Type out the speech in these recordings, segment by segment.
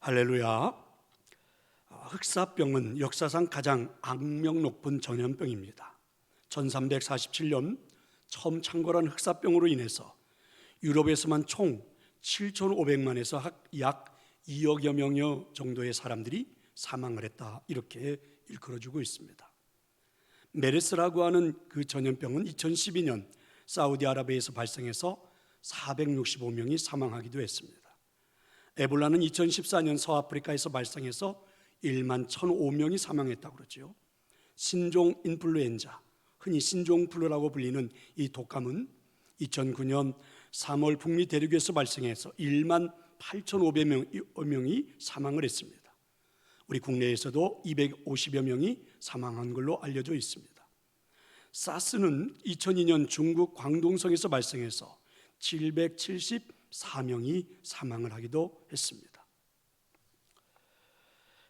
할렐루야. 흑사병은 역사상 가장 악명 높은 전염병입니다. 1347년 처음 창궐한 흑사병으로 인해서 유럽에서만 총 7,500만에서 약 2억여 명 정도의 사람들이 사망을 했다, 이렇게 일컬어주고 있습니다. 메르스라고 하는 그 전염병은 2012년 사우디아라비아에서 발생해서 465명이 사망하기도 했습니다. 에볼라는 2014년 서아프리카에서 발생해서 1만 1,005명이 사망했다고 그러죠. 신종 인플루엔자, 흔히 신종플루라고 불리는 이 독감은 2009년 3월 북미 대륙에서 발생해서 1만 8,500명이 사망을 했습니다. 우리 국내에서도 250여 명이 사망한 걸로 알려져 있습니다. 사스는 2002년 중국 광동성에서 발생해서 774명이 사망을 하기도 했습니다.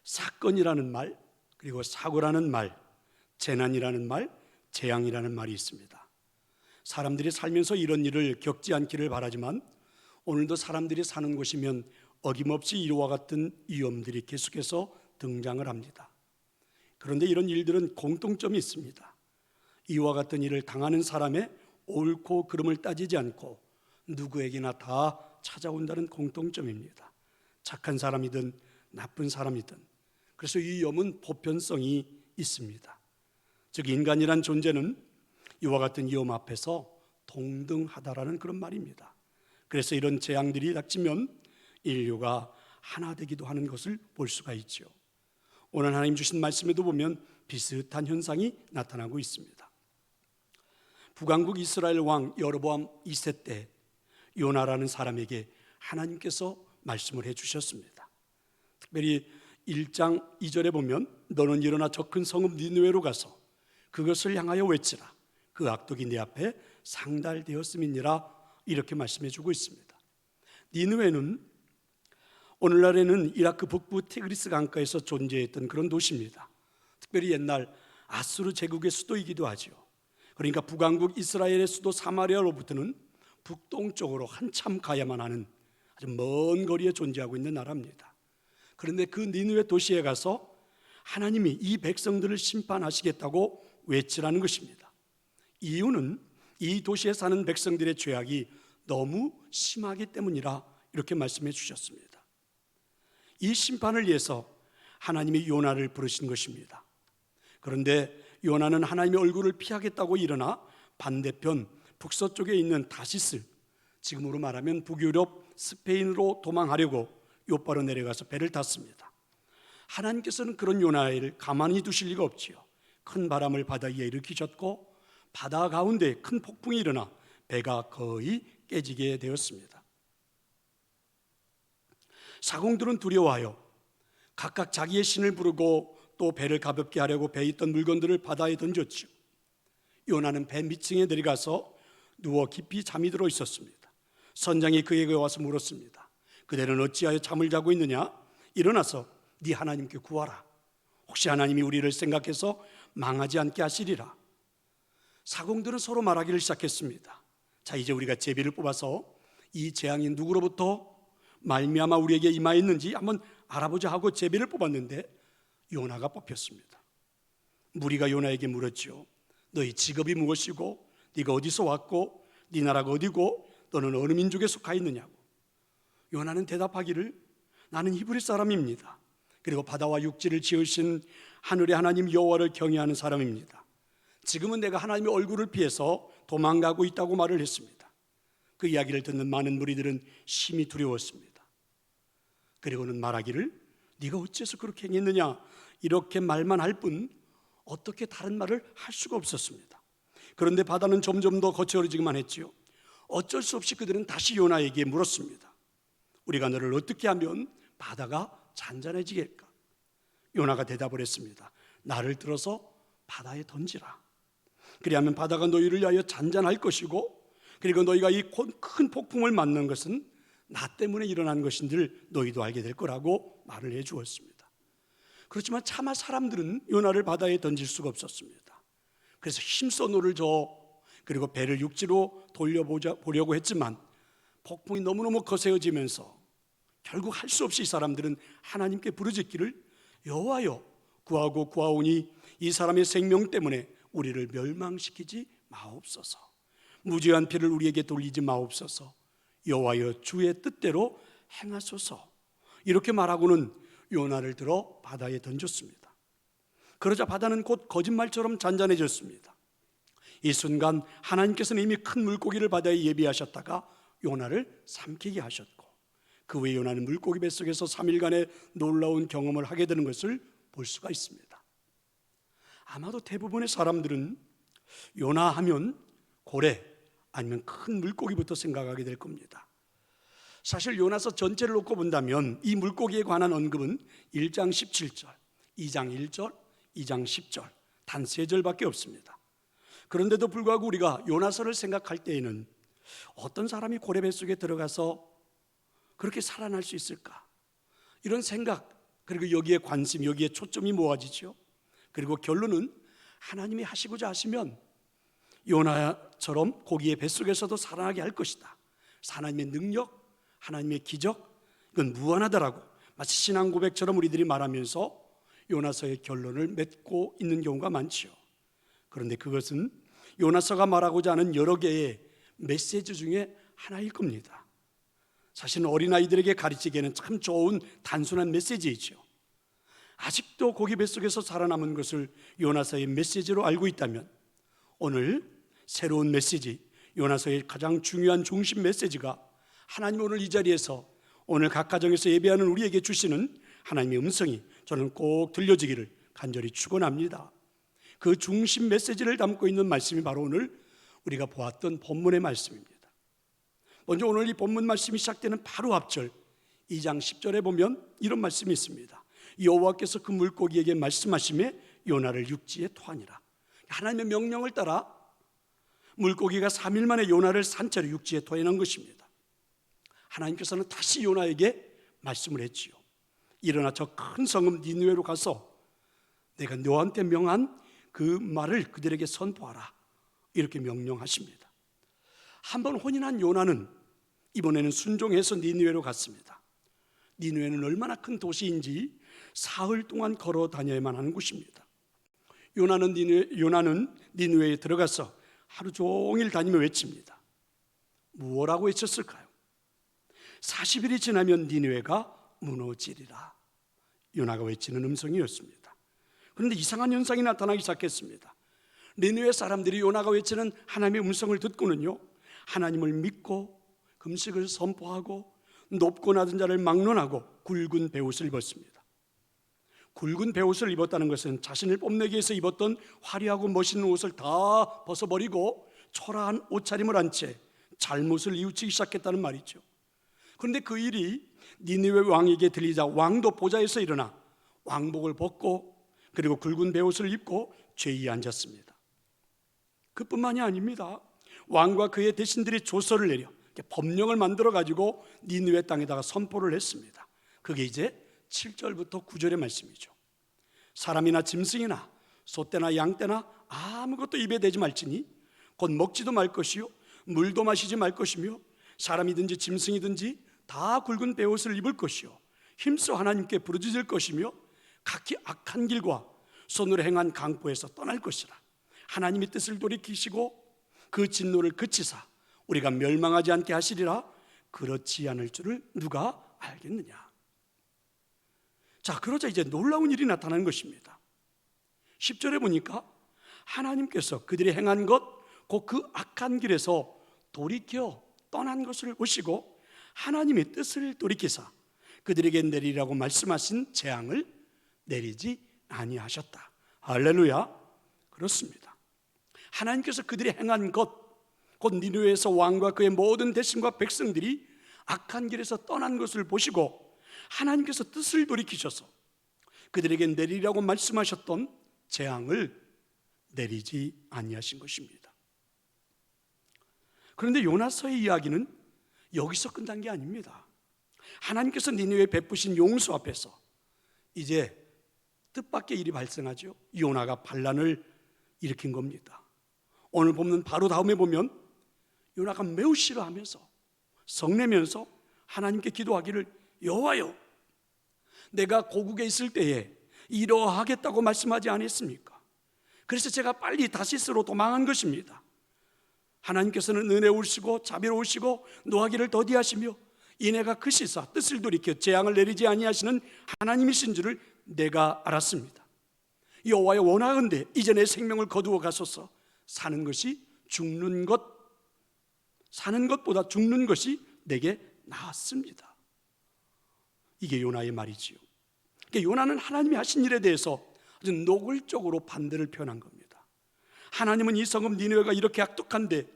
사건이라는 말, 그리고 사고라는 말, 재난이라는 말, 재앙이라는 말이 있습니다. 사람들이 살면서 이런 일을 겪지 않기를 바라지만 오늘도 사람들이 사는 곳이면 어김없이 이와 같은 위험들이 계속해서 등장을 합니다. 그런데 이런 일들은 공통점이 있습니다. 이와 같은 일을 당하는 사람의 옳고 그름을 따지지 않고 누구에게나 다 찾아온다는 공통점입니다. 착한 사람이든 나쁜 사람이든. 그래서 이 위험은 보편성이 있습니다. 즉 인간이란 존재는 이와 같은 위험 앞에서 동등하다라는 그런 말입니다. 그래서 이런 재앙들이 닥치면 인류가 하나 되기도 하는 것을 볼 수가 있죠. 오늘 하나님 주신 말씀에도 보면 비슷한 현상이 나타나고 있습니다. 북왕국 이스라엘 왕 여로보암 2세 때 요나라는 사람에게 하나님께서 말씀을 해주셨습니다. 특별히 1장 2절에 보면 너는 일어나 저 큰 성읍 니느웨로 가서 그것을 향하여 외치라. 그 악독이 내 앞에 상달되었음이니라, 이렇게 말씀해 주고 있습니다. 니느웨는 오늘날에는 이라크 북부 티그리스 강가에서 존재했던 그런 도시입니다. 특별히 옛날 아수르 제국의 수도이기도 하죠. 그러니까 북왕국 이스라엘의 수도 사마리아로부터는 북동쪽으로 한참 가야만 하는 아주 먼 거리에 존재하고 있는 나라입니다. 그런데 그 니느웨 도시에 가서 하나님이 이 백성들을 심판하시겠다고 외치라는 것입니다. 이유는 이 도시에 사는 백성들의 죄악이 너무 심하기 때문이라, 이렇게 말씀해 주셨습니다. 이 심판을 위해서 하나님이 요나를 부르신 것입니다. 그런데 요나는 하나님의 얼굴을 피하겠다고 일어나 반대편 북서쪽에 있는 다시스, 지금으로 말하면 북유럽 스페인으로 도망하려고 요바로 내려가서 배를 탔습니다. 하나님께서는 그런 요나를 가만히 두실 리가 없지요. 큰 바람을 바다 위에 일으키셨고 바다 가운데 큰 폭풍이 일어나 배가 거의 깨지게 되었습니다. 사공들은 두려워하여 각각 자기의 신을 부르고 또 배를 가볍게 하려고 배에 있던 물건들을 바다에 던졌지요. 요나는 배 밑층에 내려가서 누워 깊이 잠이 들어 있었습니다. 선장이 그에게 와서 물었습니다. 그대는 어찌하여 잠을 자고 있느냐? 일어나서 네 하나님께 구하라. 혹시 하나님이 우리를 생각해서 망하지 않게 하시리라. 사공들은 서로 말하기를 시작했습니다. 자, 이제 우리가 제비를 뽑아서 이 재앙이 누구로부터 말미암아 우리에게 임하였는지 한번 알아보자 하고 제비를 뽑았는데 요나가 뽑혔습니다. 무리가 요나에게 물었죠. 너희 직업이 무엇이고 네가 어디서 왔고 네 나라가 어디고 너는 어느 민족에 속하 있느냐고. 요나는 대답하기를 나는 히브리 사람입니다. 그리고 바다와 육지를 지으신 하늘의 하나님 여호와를 경외하는 사람입니다. 지금은 내가 하나님의 얼굴을 피해서 도망가고 있다고 말을 했습니다. 그 이야기를 듣는 많은 무리들은 심히 두려웠습니다. 그리고는 말하기를 네가 어째서 그렇게 행했느냐, 이렇게 말만 할 뿐 어떻게 다른 말을 할 수가 없었습니다. 그런데 바다는 점점 더 거칠어지기만 했지요. 어쩔 수 없이 그들은 다시 요나에게 물었습니다. 우리가 너를 어떻게 하면 바다가 잔잔해지겠까? 요나가 대답을 했습니다. 나를 들어서 바다에 던지라. 그리하면 바다가 너희를 위하여 잔잔할 것이고, 그리고 너희가 이 큰 폭풍을 맞는 것은 나 때문에 일어난 것인 줄 너희도 알게 될 거라고 말을 해 주었습니다. 그렇지만 차마 사람들은 요나를 바다에 던질 수가 없었습니다. 그래서 힘써 노를 저어 그리고 배를 육지로 돌려보려고 했지만 폭풍이 너무너무 거세어지면서 결국 할 수 없이 이 사람들은 하나님께 부르짖기를 여호와여 구하고 구하오니 이 사람의 생명 때문에 우리를 멸망시키지 마옵소서. 무죄한 피를 우리에게 돌리지 마옵소서. 여호와여 주의 뜻대로 행하소서. 이렇게 말하고는 요나를 들어 바다에 던졌습니다. 그러자 바다는 곧 거짓말처럼 잔잔해졌습니다. 이 순간 하나님께서는 이미 큰 물고기를 바다에 예비하셨다가 요나를 삼키게 하셨고, 그 후에 요나는 물고기 뱃속에서 3일간의 놀라운 경험을 하게 되는 것을 볼 수가 있습니다. 아마도 대부분의 사람들은 요나 하면 고래 아니면 큰 물고기부터 생각하게 될 겁니다. 사실 요나서 전체를 놓고 본다면 이 물고기에 관한 언급은 1장 17절, 2장 1절, 2장 10절 단 3절밖에 없습니다. 그런데도 불구하고 우리가 요나서를 생각할 때에는 어떤 사람이 고래 뱃속에 들어가서 그렇게 살아날 수 있을까? 이런 생각, 그리고 여기에 관심, 여기에 초점이 모아지죠. 그리고 결론은 하나님이 하시고자 하시면 요나처럼 고기의 뱃속에서도 살아나게 할 것이다. 하나님의 능력, 하나님의 기적, 이건 무한하다라고 마치 신앙 고백처럼 우리들이 말하면서 요나서의 결론을 맺고 있는 경우가 많지요. 그런데 그것은 요나서가 말하고자 하는 여러 개의 메시지 중에 하나일 겁니다. 사실은 어린아이들에게 가르치기에는 참 좋은 단순한 메시지이죠. 아직도 고기 뱃속에서 살아남은 것을 요나서의 메시지로 알고 있다면 오늘 새로운 메시지, 요나서의 가장 중요한 중심 메시지가 하나님 오늘 이 자리에서 오늘 각 가정에서 예배하는 우리에게 주시는 하나님의 음성이 저는 꼭 들려지기를 간절히 축원합니다. 그 중심 메시지를 담고 있는 말씀이 바로 오늘 우리가 보았던 본문의 말씀입니다. 먼저 오늘 이 본문 말씀이 시작되는 바로 앞절 2장 10절에 보면 이런 말씀이 있습니다. 여호와께서 그 물고기에게 말씀하시매 요나를 육지에 토하니라. 하나님의 명령을 따라 물고기가 3일 만에 요나를 산채로 육지에 토해낸 것입니다. 하나님께서는 다시 요나에게 말씀을 했지요. 일어나 저 큰 성읍 니느웨로 가서 내가 너한테 명한 그 말을 그들에게 선포하라, 이렇게 명령하십니다. 한번 혼인한 요나는 이번에는 순종해서 니느웨로 갔습니다. 니느웨는 얼마나 큰 도시인지 사흘 동안 걸어 다녀야만 하는 곳입니다. 요나는 니느웨에 들어가서 하루 종일 다니며 외칩니다. 무엇라고 외쳤을까요? 40일이 지나면 니느웨가 무너지리라. 요나가 외치는 음성이었습니다. 그런데 이상한 현상이 나타나기 시작했습니다. 니느웨 사람들이 요나가 외치는 하나님의 음성을 듣고는요, 하나님을 믿고 금식을 선포하고 높고 낮은 자를 막론하고 굵은 베옷을 입었습니다. 굵은 베옷을 입었다는 것은 자신을 뽐내기 위해서 입었던 화려하고 멋있는 옷을 다 벗어버리고 초라한 옷차림을 한 채 잘못을 뉘우치기 시작했다는 말이죠. 그런데 그 일이 니느웨 왕에게 들리자 왕도 보좌에서 일어나 왕복을 벗고 그리고 굵은 베옷을 입고 죄의에 앉았습니다. 그뿐만이 아닙니다. 왕과 그의 대신들이 조서를 내려 법령을 만들어 가지고 니느웨 땅에다가 선포를 했습니다. 그게 이제 7절부터 9절의 말씀이죠. 사람이나 짐승이나 소떼나 양떼나 아무것도 입에 대지 말지니 곧 먹지도 말 것이요 물도 마시지 말 것이며 사람이든지 짐승이든지 다 굵은 베옷을 입을 것이요 힘써 하나님께 부르짖을 것이며 각기 악한 길과 손으로 행한 강포에서 떠날 것이라. 하나님의 뜻을 돌이키시고 그 진노를 그치사 우리가 멸망하지 않게 하시리라. 그렇지 않을 줄을 누가 알겠느냐. 자, 그러자 이제 놀라운 일이 나타나는 것입니다. 10절에 보니까 하나님께서 그들이 행한 것, 곧 그 악한 길에서 돌이켜 떠난 것을 보시고 하나님의 뜻을 돌이키사 그들에게 내리라고 말씀하신 재앙을 내리지 아니하셨다. 할렐루야. 그렇습니다. 하나님께서 그들이 행한 것, 곧 니느웨에서 왕과 그의 모든 대신과 백성들이 악한 길에서 떠난 것을 보시고 하나님께서 뜻을 돌이키셔서 그들에게 내리라고 말씀하셨던 재앙을 내리지 아니하신 것입니다. 그런데 요나서의 이야기는 여기서 끝난 게 아닙니다. 하나님께서 니느웨에 베푸신 용서 앞에서 이제 뜻밖의 일이 발생하죠. 요나가 반란을 일으킨 겁니다. 오늘 보면 바로 다음에 보면 요나가 매우 싫어하면서 성내면서 하나님께 기도하기를 여호와여, 내가 고국에 있을 때에 이러하겠다고 말씀하지 않았습니까? 그래서 제가 빨리 다시스로 도망한 것입니다. 하나님께서는 은혜우시고 자비로우시고 노하기를 더디하시며 인애가 크시사 뜻을 돌이켜 재앙을 내리지 아니하시는 하나님이신 줄을 내가 알았습니다. 여호와여, 원하건대 이제 내 생명을 거두어 가소서. 사는 것보다 죽는 것이 내게 나았습니다. 이게 요나의 말이지요. 그러니까 요나는 하나님이 하신 일에 대해서 아주 노골적으로 반대를 표현한 겁니다. 하나님은 이 성읍 니느웨가 이렇게 악독한데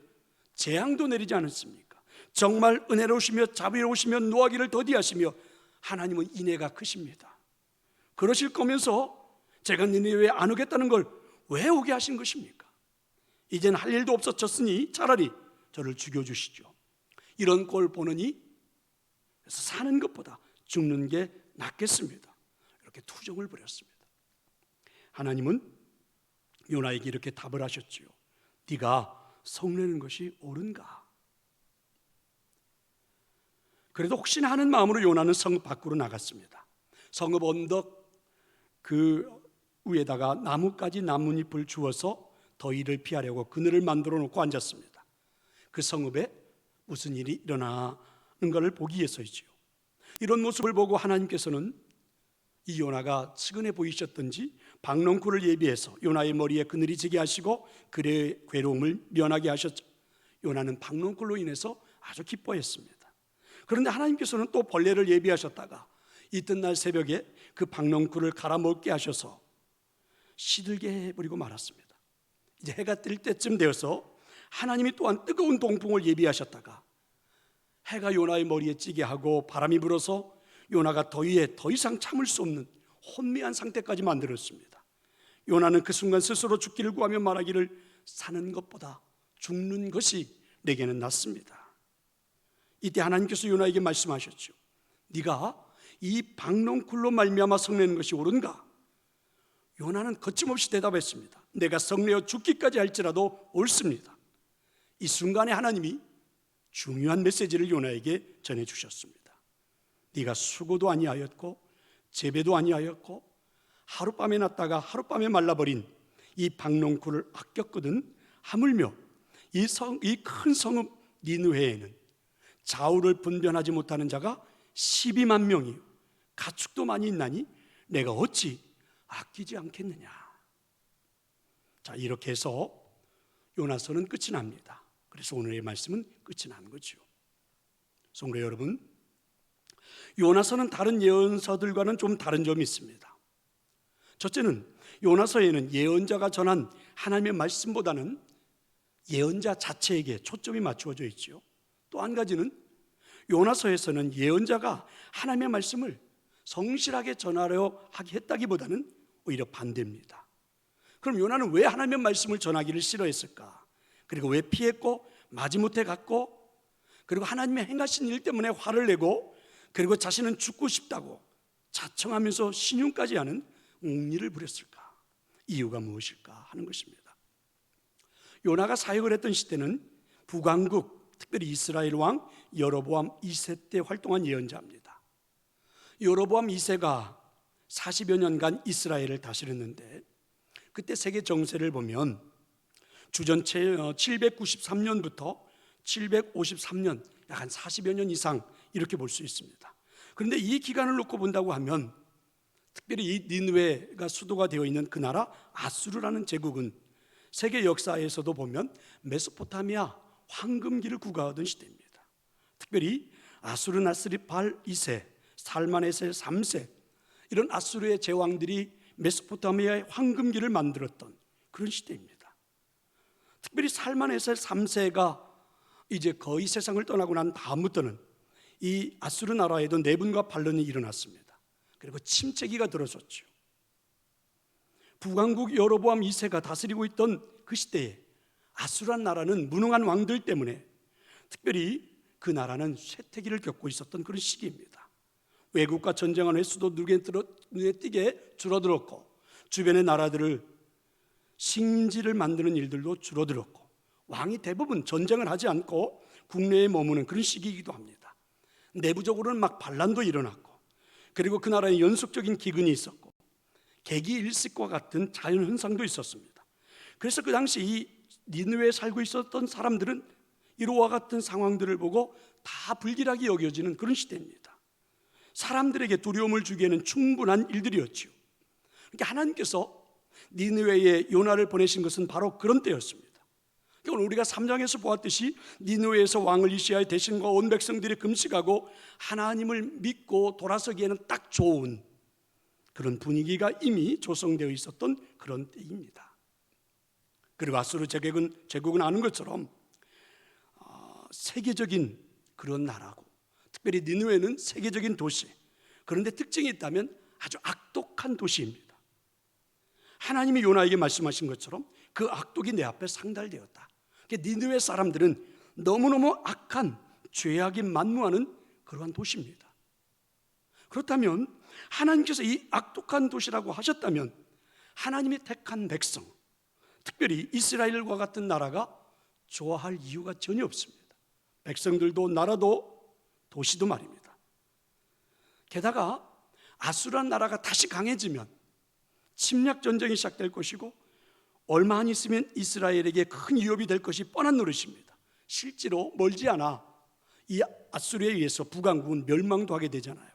재앙도 내리지 않았습니까? 정말 은혜로우시며 자비로우시며 노하기를 더디하시며 하나님은 인애가 크십니다. 그러실 거면서 제가 니느웨에 안 오겠다는 걸 왜 오게 하신 것입니까? 이젠 할 일도 없어졌으니 차라리 저를 죽여주시죠. 이런 꼴 보느니 그래서 사는 것보다 죽는 게 낫겠습니다. 이렇게 투정을 벌였습니다. 하나님은 요나에게 이렇게 답을 하셨지요. 네가 성내는 것이 옳은가? 그래도 혹시나 하는 마음으로 요나는 성읍 밖으로 나갔습니다. 성읍 언덕 그 위에다가 나뭇가지 나뭇잎을 주어서 더위를 피하려고 그늘을 만들어 놓고 앉았습니다. 그 성읍에 무슨 일이 일어나는 것을 보기 위해서이지요. 이런 모습을 보고 하나님께서는 이 요나가 측은해 보이셨던지 박넝쿨을 예비해서 요나의 머리에 그늘이 지게 하시고 그의 괴로움을 면하게 하셨죠. 요나는 박넝쿨로 인해서 아주 기뻐했습니다. 그런데 하나님께서는 또 벌레를 예비하셨다가 이튿날 새벽에 그 박넝쿨을 갈아먹게 하셔서 시들게 해버리고 말았습니다. 이제 해가 뜰 때쯤 되어서 하나님이 또한 뜨거운 동풍을 예비하셨다가 해가 요나의 머리에 찌게 하고 바람이 불어서 요나가 더위에 더 이상 참을 수 없는 혼미한 상태까지 만들었습니다. 요나는 그 순간 스스로 죽기를 구하며 말하기를 사는 것보다 죽는 것이 내게는 낫습니다. 이때 하나님께서 요나에게 말씀하셨죠. 네가 이 박넝쿨로 말미암아 성내는 것이 옳은가? 요나는 거침없이 대답했습니다. 내가 성내어 죽기까지 할지라도 옳습니다. 이 순간에 하나님이 중요한 메시지를 요나에게 전해주셨습니다. 네가 수고도 아니하였고 재배도 아니하였고 하룻밤에 났다가 하룻밤에 말라버린 이 박넝쿨을 아꼈거든. 하물며 이 큰 성읍 니느웨에는 좌우를 분별하지 못하는 자가 12만 명이요 가축도 많이 있나니 내가 어찌 아끼지 않겠느냐. 자, 이렇게 해서 요나서는 끝이 납니다. 그래서 오늘의 말씀은 끝이 난 거죠. 성도 여러분, 요나서는 다른 예언서들과는 좀 다른 점이 있습니다. 첫째는 요나서에는 예언자가 전한 하나님의 말씀보다는 예언자 자체에게 초점이 맞추어져 있죠. 또 한 가지는 요나서에서는 예언자가 하나님의 말씀을 성실하게 전하려 했다기보다는 오히려 반대입니다. 그럼 요나는 왜 하나님의 말씀을 전하기를 싫어했을까? 그리고 왜 피했고 마지못해 갔고 그리고 하나님의 행하신 일 때문에 화를 내고 그리고 자신은 죽고 싶다고 자청하면서 신용까지 하는 옹리를 부렸을까? 이유가 무엇일까 하는 것입니다. 요나가 사역을 했던 시대는 북왕국, 특별히 이스라엘 왕 여로보암 2세 때 활동한 예언자입니다. 여로보암 2세가 40여 년간 이스라엘을 다스렸는데 그때 세계 정세를 보면 주전 793년부터 753년 약 한 40여 년 이상 이렇게 볼 수 있습니다. 그런데 이 기간을 놓고 본다고 하면 특별히 이 니느웨가 수도가 되어 있는 그 나라 아수르라는 제국은 세계 역사에서도 보면 메소포타미아 황금기를 구가하던 시대입니다. 특별히 아수르나스리팔 2세, 살마네셀 3세 이런 아수르의 제왕들이 메소포타미아의 황금기를 만들었던 그런 시대입니다. 특별히 살마네셀 3세가 이제 거의 세상을 떠나고 난 다음부터는 이 아수르 나라에도 내분과 반란이 일어났습니다. 그리고 침체기가 들어섰죠. 북왕국 여로보암 2세가 다스리고 있던 그 시대에 아수르 나라는 무능한 왕들 때문에 특별히 그 나라는 쇠퇴기를 겪고 있었던 그런 시기입니다. 외국과 전쟁한 횟수도 눈에 띄게 줄어들었고 주변의 나라들을 식민지를 만드는 일들도 줄어들었고 왕이 대부분 전쟁을 하지 않고 국내에 머무는 그런 시기이기도 합니다. 내부적으로는 막 반란도 일어났고, 그리고 그 나라에 연속적인 기근이 있었고 개기일식과 같은 자연 현상도 있었습니다. 그래서 그 당시 이 니느웨에 살고 있었던 사람들은 이와 같은 상황들을 보고 다 불길하게 여겨지는 그런 시대입니다. 사람들에게 두려움을 주기에는 충분한 일들이었지요. 그러니까 하나님께서 니느웨에 요나를 보내신 것은 바로 그런 때였습니다. 오늘 우리가 3장에서 보았듯이 니느웨에서 왕을 이시야의 대신과 온 백성들이 금식하고 하나님을 믿고 돌아서기에는 딱 좋은 그런 분위기가 이미 조성되어 있었던 그런 때입니다. 그리고 아수르 제국은 아는 것처럼 세계적인 그런 나라고, 특별히 니느웨는 세계적인 도시, 그런데 특징이 있다면 아주 악독한 도시입니다. 하나님이 요나에게 말씀하신 것처럼 그 악독이 내 앞에 상달되었다. 니느웨 사람들은 너무너무 악한 죄악이 만무하는 그러한 도시입니다. 그렇다면 하나님께서 이 악독한 도시라고 하셨다면 하나님이 택한 백성, 특별히 이스라엘과 같은 나라가 좋아할 이유가 전혀 없습니다. 백성들도 나라도 도시도 말입니다. 게다가 아수르한 나라가 다시 강해지면 침략 전쟁이 시작될 것이고 얼마 안 있으면 이스라엘에게 큰 위협이 될 것이 뻔한 노릇입니다. 실제로 멀지 않아 이 아수르에 의해서 북왕국은 멸망도 하게 되잖아요.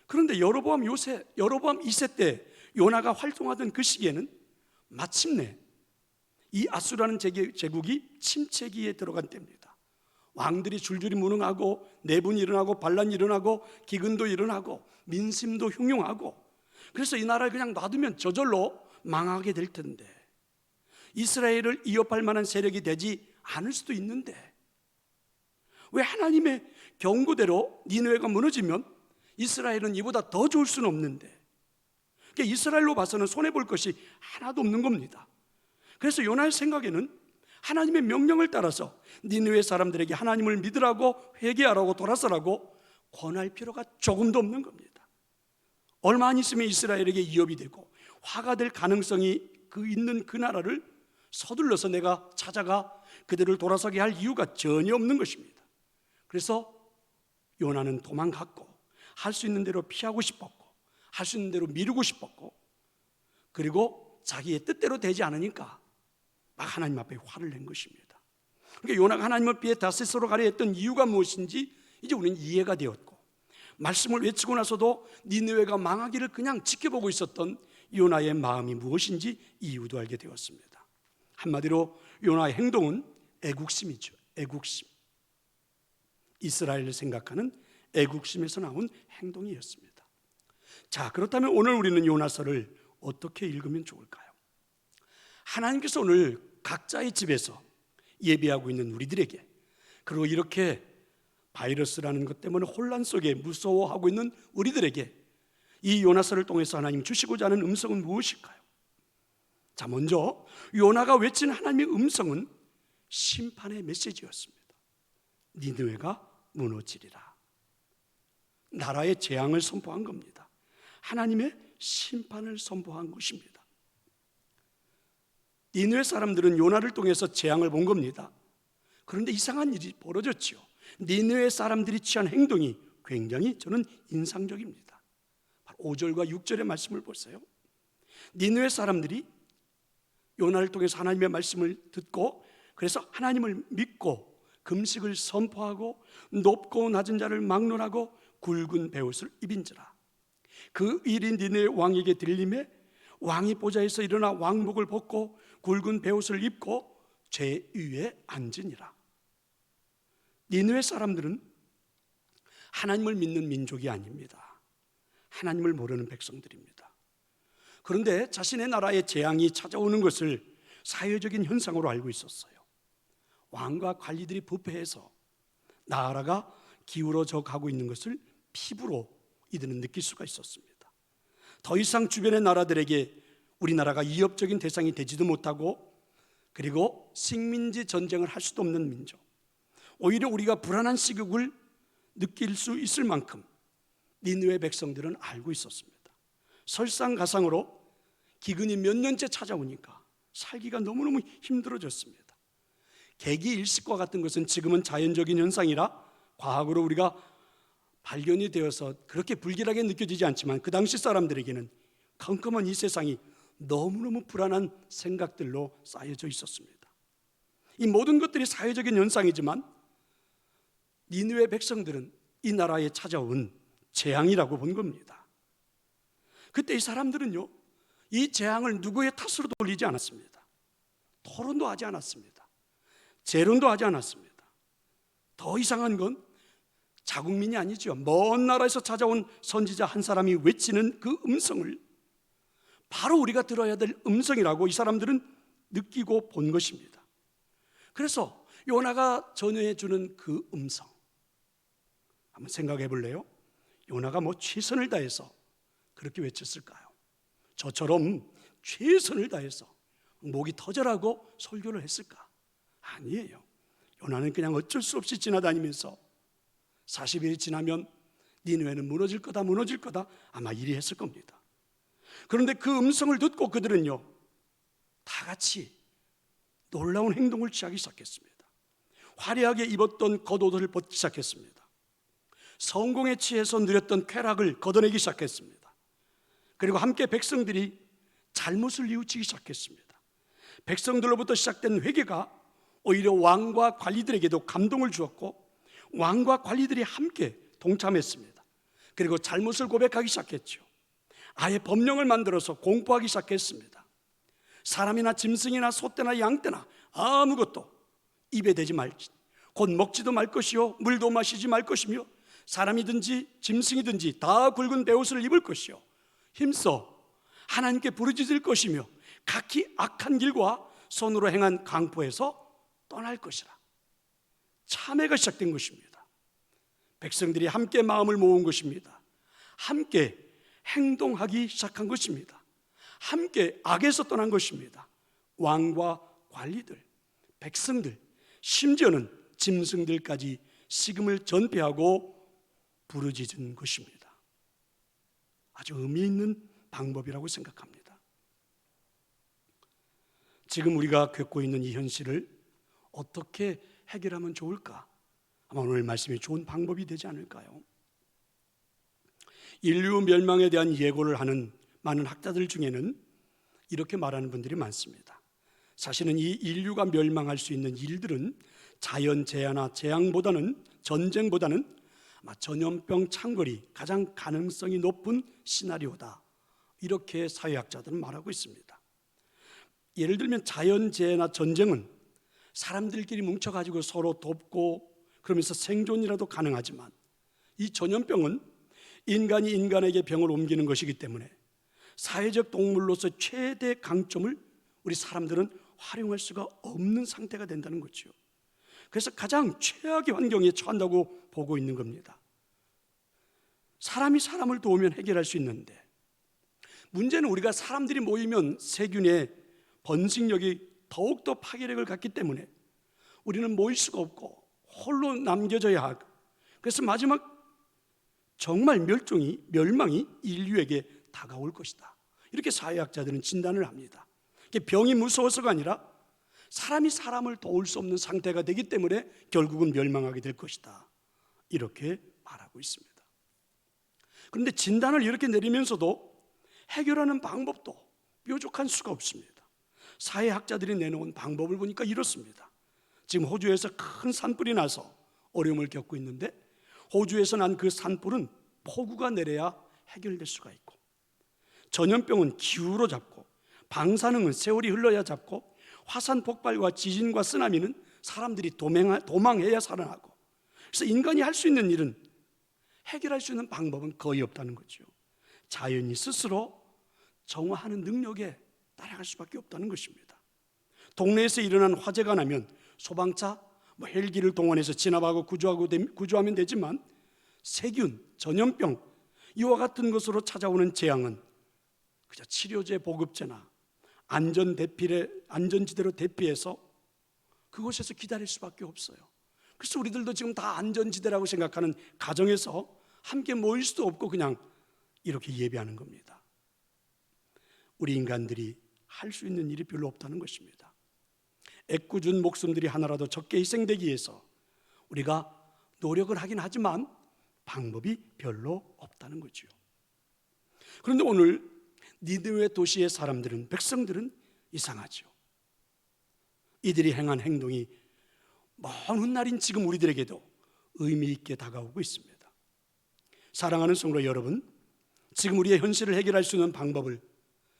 그런데 여로보암 2세 때 요나가 활동하던 그 시기에는 마침내 이 아수르라는 제국이 침체기에 들어간 때입니다. 왕들이 줄줄이 무능하고 내분이 일어나고 반란이 일어나고 기근도 일어나고 민심도 흉흉하고, 그래서 이 나라를 그냥 놔두면 저절로 망하게 될 텐데, 이스라엘을 위협할 만한 세력이 되지 않을 수도 있는데 왜 하나님의 경고대로 니느웨가 무너지면 이스라엘은 이보다 더 좋을 수는 없는데, 그러니까 이스라엘로 봐서는 손해볼 것이 하나도 없는 겁니다. 그래서 요나의 생각에는 하나님의 명령을 따라서 니느웨 사람들에게 하나님을 믿으라고, 회개하라고, 돌아서라고 권할 필요가 조금도 없는 겁니다. 얼마 안 있으면 이스라엘에게 위협이 되고 화가 될 가능성이 있는 그 나라를 서둘러서 내가 찾아가 그들을 돌아서게 할 이유가 전혀 없는 것입니다. 그래서 요나는 도망갔고, 할 수 있는 대로 피하고 싶었고, 할 수 있는 대로 미루고 싶었고, 그리고 자기의 뜻대로 되지 않으니까 막 하나님 앞에 화를 낸 것입니다. 그러니까 요나가 하나님을 피해 다시스로 가려 했던 이유가 무엇인지 이제 우리는 이해가 되었고, 말씀을 외치고 나서도 니느웨가 망하기를 그냥 지켜보고 있었던 요나의 마음이 무엇인지 이유도 알게 되었습니다. 한마디로 요나의 행동은 애국심이죠. 애국심. 이스라엘을 생각하는 애국심에서 나온 행동이었습니다. 자, 그렇다면 오늘 우리는 요나서를 어떻게 읽으면 좋을까요? 하나님께서 오늘 각자의 집에서 예배하고 있는 우리들에게, 그리고 이렇게 바이러스라는 것 때문에 혼란 속에 무서워하고 있는 우리들에게 이 요나서를 통해서 하나님 주시고자 하는 음성은 무엇일까요? 자, 먼저 요나가 외친 하나님의 음성은 심판의 메시지였습니다. 니느웨가 무너지리라. 나라의 재앙을 선포한 겁니다. 하나님의 심판을 선포한 것입니다. 니느웨 사람들은 요나를 통해서 재앙을 본 겁니다. 그런데 이상한 일이 벌어졌죠. 니느웨 사람들이 취한 행동이 굉장히 저는 인상적입니다. 5절과 6절의 말씀을 보세요. 니느웨 사람들이 요나를 통해서 하나님의 말씀을 듣고, 그래서 하나님을 믿고 금식을 선포하고 높고 낮은 자를 막론하고 굵은 베옷을 입은지라. 그 일이 니느웨 왕에게 들림에 왕이 보좌에서 일어나 왕복을 벗고 굵은 베옷을 입고 제 위에 앉으니라. 니느웨 사람들은 하나님을 믿는 민족이 아닙니다. 하나님을 모르는 백성들입니다. 그런데 자신의 나라에 재앙이 찾아오는 것을 사회적인 현상으로 알고 있었어요. 왕과 관리들이 부패해서 나라가 기울어져 가고 있는 것을 피부로 이들은 느낄 수가 있었습니다. 더 이상 주변의 나라들에게 우리나라가 위협적인 대상이 되지도 못하고, 그리고 식민지 전쟁을 할 수도 없는 민족, 오히려 우리가 불안한 시국을 느낄 수 있을 만큼 니느웨 백성들은 알고 있었습니다. 설상가상으로 기근이 몇 년째 찾아오니까 살기가 너무너무 힘들어졌습니다. 개기일식과 같은 것은 지금은 자연적인 현상이라 과학으로 우리가 발견이 되어서 그렇게 불길하게 느껴지지 않지만 그 당시 사람들에게는 컴컴한 이 세상이 너무너무 불안한 생각들로 쌓여져 있었습니다. 이 모든 것들이 사회적인 현상이지만 니느웨 백성들은 이 나라에 찾아온 재앙이라고 본 겁니다. 그때 이 사람들은요, 이 재앙을 누구의 탓으로 돌리지 않았습니다. 토론도 하지 않았습니다. 재론도 하지 않았습니다. 더 이상한 건 자국민이 아니죠. 먼 나라에서 찾아온 선지자 한 사람이 외치는 그 음성을 바로 우리가 들어야 될 음성이라고 이 사람들은 느끼고 본 것입니다. 그래서 요나가 전해 주는 그 음성, 한번 생각해 볼래요? 요나가 뭐 최선을 다해서 그렇게 외쳤을까요? 저처럼 최선을 다해서 목이 터져라고 설교를 했을까? 아니에요. 요나는 그냥 어쩔 수 없이 지나다니면서 40일이 지나면 니느웨는 무너질 거다 무너질 거다 아마 이리 했을 겁니다. 그런데 그 음성을 듣고 그들은요, 다 같이 놀라운 행동을 취하기 시작했습니다. 화려하게 입었던 겉옷을 벗기 시작했습니다. 성공에 취해서 누렸던 쾌락을 걷어내기 시작했습니다. 그리고 함께 백성들이 잘못을 뉘우치기 시작했습니다. 백성들로부터 시작된 회개가 오히려 왕과 관리들에게도 감동을 주었고 왕과 관리들이 함께 동참했습니다. 그리고 잘못을 고백하기 시작했죠. 아예 법령을 만들어서 공포하기 시작했습니다. 사람이나 짐승이나 소떼나 양떼나 아무것도 입에 대지 말지, 곧 먹지도 말 것이요 물도 마시지 말 것이며 사람이든지 짐승이든지 다 굵은 베옷을 입을 것이요 힘써 하나님께 부르짖을 것이며 각기 악한 길과 손으로 행한 강포에서 떠날 것이라. 참회가 시작된 것입니다. 백성들이 함께 마음을 모은 것입니다. 함께 행동하기 시작한 것입니다. 함께 악에서 떠난 것입니다. 왕과 관리들, 백성들, 심지어는 짐승들까지 식음을 전폐하고 부르짖은 것입니다. 아주 의미 있는 방법이라고 생각합니다. 지금 우리가 겪고 있는 이 현실을 어떻게 해결하면 좋을까? 아마 오늘 말씀이 좋은 방법이 되지 않을까요? 인류 멸망에 대한 예고를 하는 많은 학자들 중에는 이렇게 말하는 분들이 많습니다. 사실은 이 인류가 멸망할 수 있는 일들은 자연재해나 재앙보다는, 전쟁보다는 아마 전염병 창궐이 가장 가능성이 높은 시나리오다, 이렇게 사회학자들은 말하고 있습니다. 예를 들면 자연재해나 전쟁은 사람들끼리 뭉쳐가지고 서로 돕고 그러면서 생존이라도 가능하지만 이 전염병은 인간이 인간에게 병을 옮기는 것이기 때문에 사회적 동물로서 최대 강점을 우리 사람들은 활용할 수가 없는 상태가 된다는 거죠. 그래서 가장 최악의 환경에 처한다고 보고 있는 겁니다. 사람이 사람을 도우면 해결할 수 있는데 문제는 우리가 사람들이 모이면 세균의 번식력이 더욱더 파괴력을 갖기 때문에 우리는 모일 수가 없고 홀로 남겨져야 하고, 그래서 마지막 정말 멸망이 인류에게 다가올 것이다, 이렇게 사회학자들은 진단을 합니다. 병이 무서워서가 아니라 사람이 사람을 도울 수 없는 상태가 되기 때문에 결국은 멸망하게 될 것이다, 이렇게 말하고 있습니다. 그런데 진단을 이렇게 내리면서도 해결하는 방법도 뾰족한 수가 없습니다. 사회학자들이 내놓은 방법을 보니까 이렇습니다. 지금 호주에서 큰 산불이 나서 어려움을 겪고 있는데 호주에서 난 그 산불은 폭우가 내려야 해결될 수가 있고, 전염병은 기후로 잡고, 방사능은 세월이 흘러야 잡고, 화산 폭발과 지진과 쓰나미는 사람들이 도망해야 살아나고, 그래서 인간이 할 수 있는 일은, 해결할 수 있는 방법은 거의 없다는 거죠. 자연이 스스로 정화하는 능력에 따라갈 수밖에 없다는 것입니다. 동네에서 일어난 화재가 나면 소방차, 헬기를 동원해서 진압하고 구조하면 되지만 세균, 전염병, 이와 같은 것으로 찾아오는 재앙은 그저 치료제, 보급제나 안전지대로 대피해서 그곳에서 기다릴 수밖에 없어요. 그래서 우리들도 지금 다 안전지대라고 생각하는 가정에서 함께 모일 수도 없고 그냥 이렇게 예배하는 겁니다. 우리 인간들이 할 수 있는 일이 별로 없다는 것입니다. 애꿎은 목숨들이 하나라도 적게 희생되기 위해서 우리가 노력을 하긴 하지만 방법이 별로 없다는 거죠. 그런데 오늘 니느웨 도시의 사람들은, 백성들은 이상하죠. 이들이 행한 행동이 먼 훗날인 지금 우리들에게도 의미 있게 다가오고 있습니다. 사랑하는 성도 여러분, 지금 우리의 현실을 해결할 수 있는 방법을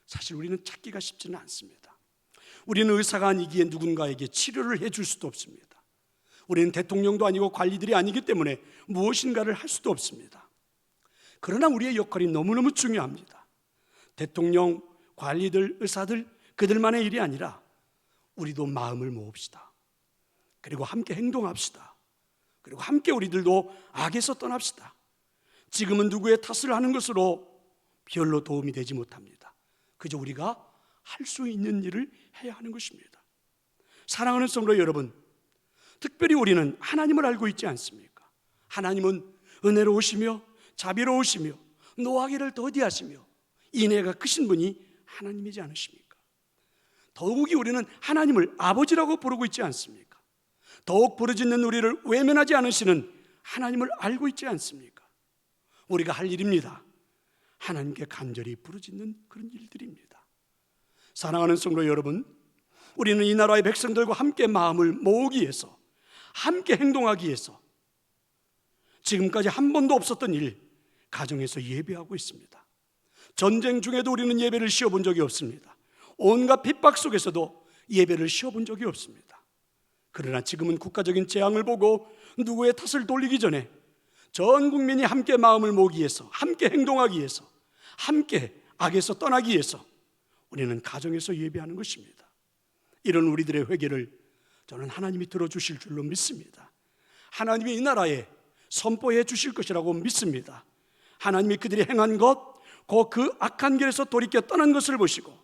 사실 우리는 찾기가 쉽지는 않습니다. 우리는 의사가 아니기에 누군가에게 치료를 해줄 수도 없습니다. 우리는 대통령도 아니고 관리들이 아니기 때문에 무엇인가를 할 수도 없습니다. 그러나 우리의 역할이 너무너무 중요합니다. 대통령, 관리들, 의사들, 그들만의 일이 아니라 우리도 마음을 모읍시다. 그리고 함께 행동합시다. 그리고 함께 우리들도 악에서 떠납시다. 지금은 누구의 탓을 하는 것으로 별로 도움이 되지 못합니다. 그저 우리가 할 수 있는 일을 해야 하는 것입니다. 사랑하는 성도 여러분, 특별히 우리는 하나님을 알고 있지 않습니까? 하나님은 은혜로우시며 자비로우시며 노하기를 더디하시며 인애가 크신 분이 하나님이지 않으십니까? 더욱이 우리는 하나님을 아버지라고 부르고 있지 않습니까? 더욱 부르짖는 우리를 외면하지 않으시는 하나님을 알고 있지 않습니까? 우리가 할 일입니다. 하나님께 간절히 부르짖는 그런 일들입니다. 사랑하는 성도 여러분, 우리는 이 나라의 백성들과 함께 마음을 모으기 위해서, 함께 행동하기 위해서 지금까지 한 번도 없었던 일, 가정에서 예배하고 있습니다. 전쟁 중에도 우리는 예배를 쉬어본 적이 없습니다. 온갖 핍박 속에서도 예배를 쉬어본 적이 없습니다. 그러나 지금은 국가적인 재앙을 보고 누구의 탓을 돌리기 전에 전 국민이 함께 마음을 모으기 위해서, 함께 행동하기 위해서, 함께 악에서 떠나기 위해서 우리는 가정에서 예배하는 것입니다. 이런 우리들의 회개를 저는 하나님이 들어주실 줄로 믿습니다. 하나님이 이 나라에 선포해 주실 것이라고 믿습니다. 하나님이 그들이 행한 것, 그 악한 길에서 돌이켜 떠난 것을 보시고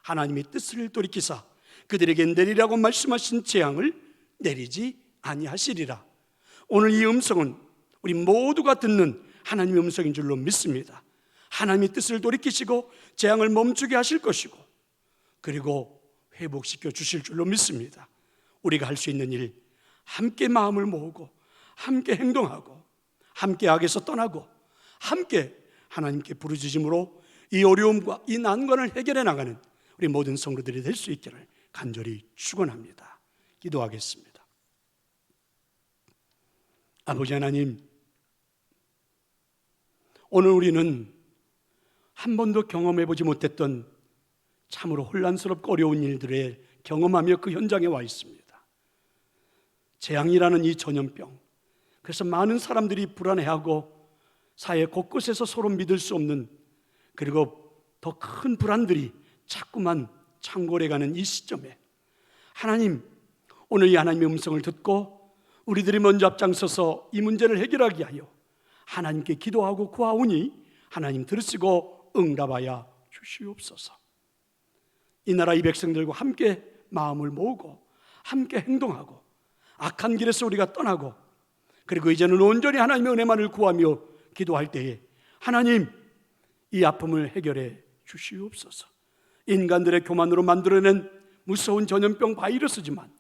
하나님이 뜻을 돌이키사 그들에게 내리라고 말씀하신 재앙을 내리지 아니하시리라. 오늘 이 음성은 우리 모두가 듣는 하나님의 음성인 줄로 믿습니다. 하나님이 뜻을 돌이키시고 재앙을 멈추게 하실 것이고 그리고 회복시켜 주실 줄로 믿습니다. 우리가 할 수 있는 일, 함께 마음을 모으고 함께 행동하고 함께 악에서 떠나고 함께 하나님께 부르짖음으로 이 어려움과 이 난관을 해결해 나가는 우리 모든 성도들이 될 수 있기를 간절히 축원합니다. 기도하겠습니다. 아버지 하나님, 오늘 우리는 한 번도 경험해보지 못했던 참으로 혼란스럽고 어려운 일들을 경험하며 그 현장에 와 있습니다. 재앙이라는 이 전염병, 그래서 많은 사람들이 불안해하고 사회 곳곳에서 서로 믿을 수 없는, 그리고 더 큰 불안들이 자꾸만 창궐해가는 이 시점에 하나님, 오늘 이 하나님의 음성을 듣고 우리들이 먼저 앞장서서 이 문제를 해결하기 위하여 하나님께 기도하고 구하오니 하나님 들으시고 응답하여 주시옵소서. 이 나라 이 백성들과 함께 마음을 모으고 함께 행동하고 악한 길에서 우리가 떠나고 그리고 이제는 온전히 하나님의 은혜만을 구하며 기도할 때에 하나님, 이 아픔을 해결해 주시옵소서. 인간들의 교만으로 만들어낸 무서운 전염병 바이러스지만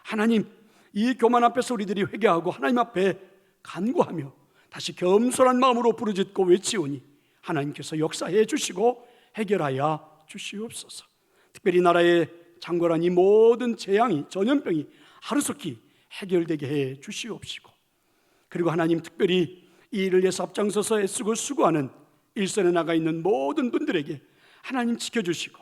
하나님, 이 교만 앞에서 우리들이 회개하고 하나님 앞에 간구하며 다시 겸손한 마음으로 부르짖고 외치오니 하나님께서 역사해 주시고 해결하여 주시옵소서. 특별히 나라의 창궐한 이 모든 재앙이, 전염병이 하루속히 해결되게 해 주시옵시고 그리고 하나님, 특별히 이 일을 위해서 앞장서서 애쓰고 수고하는 일선에 나가 있는 모든 분들에게 하나님 지켜주시고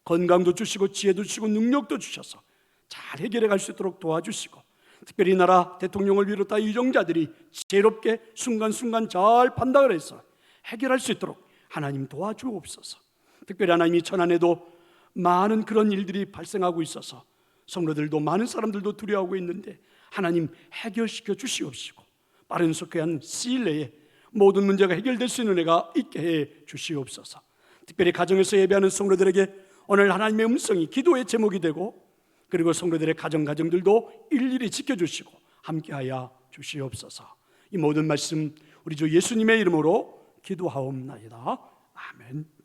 건강도 주시고 지혜도 주시고 능력도 주셔서 잘 해결해 갈 수 있도록 도와주시고 특별히 나라 대통령을 비롯한 유정자들이 지혜롭게 순간순간 잘 판단을 해서 해결할 수 있도록 하나님 도와주옵소서. 특별히 하나님, 이 천안에도 많은 그런 일들이 발생하고 있어서 성도들도 많은 사람들도 두려워하고 있는데 하나님 해결시켜 주시옵시고 빠른 속한 시일 내에 모든 문제가 해결될 수 있는 은혜가 있게 해 주시옵소서. 특별히 가정에서 예배하는 성도들에게 오늘 하나님의 음성이 기도의 제목이 되고 그리고 성도들의 가정들도 일일이 지켜주시고 함께하여 주시옵소서. 이 모든 말씀 우리 주 예수님의 이름으로 기도하옵나이다. 아멘.